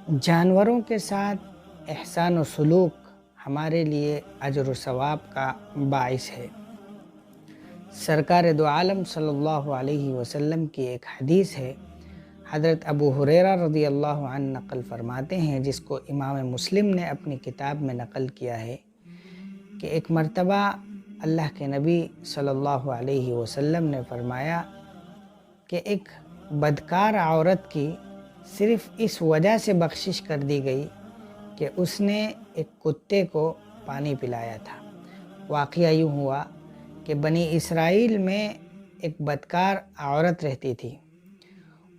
جانوروں کے ساتھ احسان و سلوک ہمارے لیے اجر و ثواب کا باعث ہے۔ سرکار دو عالم صلی اللہ علیہ وسلم کی ایک حدیث ہے، حضرت ابو ہریرہ رضی اللہ عنہ نقل فرماتے ہیں، جس کو امام مسلم نے اپنی کتاب میں نقل کیا ہے کہ ایک مرتبہ اللہ کے نبی صلی اللہ علیہ وسلم نے فرمایا کہ ایک بدکار عورت کی صرف اس وجہ سے بخشش کر دی گئی کہ اس نے ایک کتے کو پانی پلایا تھا۔ واقعہ یوں ہوا کہ بنی اسرائیل میں ایک بدکار عورت رہتی تھی۔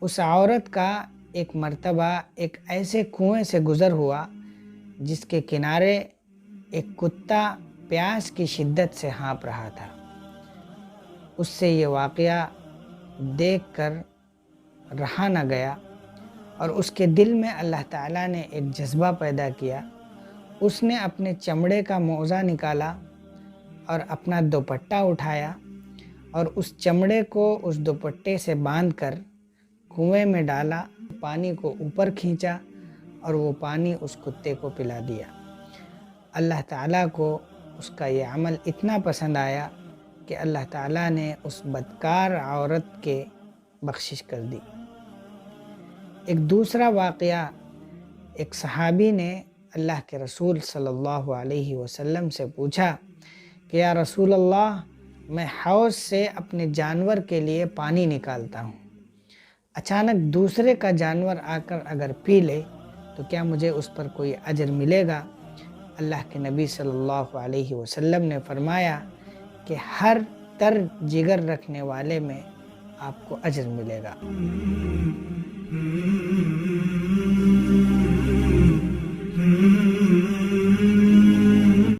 اس عورت کا ایک مرتبہ ایک ایسے کنویں سے گزر ہوا جس کے کنارے ایک کتا پیاس کی شدت سے ہانپ رہا تھا۔ اس سے یہ واقعہ دیکھ کر رہا نہ گیا اور اس کے دل میں اللہ تعالیٰ نے ایک جذبہ پیدا کیا۔ اس نے اپنے چمڑے کا موزہ نکالا اور اپنا دوپٹہ اٹھایا اور اس چمڑے کو اس دوپٹے سے باندھ کر کنویں میں ڈالا، پانی کو اوپر کھینچا اور وہ پانی اس کتے کو پلا دیا۔ اللہ تعالیٰ کو اس کا یہ عمل اتنا پسند آیا کہ اللہ تعالیٰ نے اس بدکار عورت کے بخشش کر دی۔ ایک دوسرا واقعہ، ایک صحابی نے اللہ کے رسول صلی اللہ علیہ وسلم سے پوچھا کہ یا رسول اللہ، میں حوض سے اپنے جانور کے لیے پانی نکالتا ہوں، اچانک دوسرے کا جانور آ کر اگر پی لے تو کیا مجھے اس پر کوئی اجر ملے گا؟ اللہ کے نبی صلی اللہ علیہ وسلم نے فرمایا کہ ہر تر جگر رکھنے والے میں آپ کو اجر ملے گا۔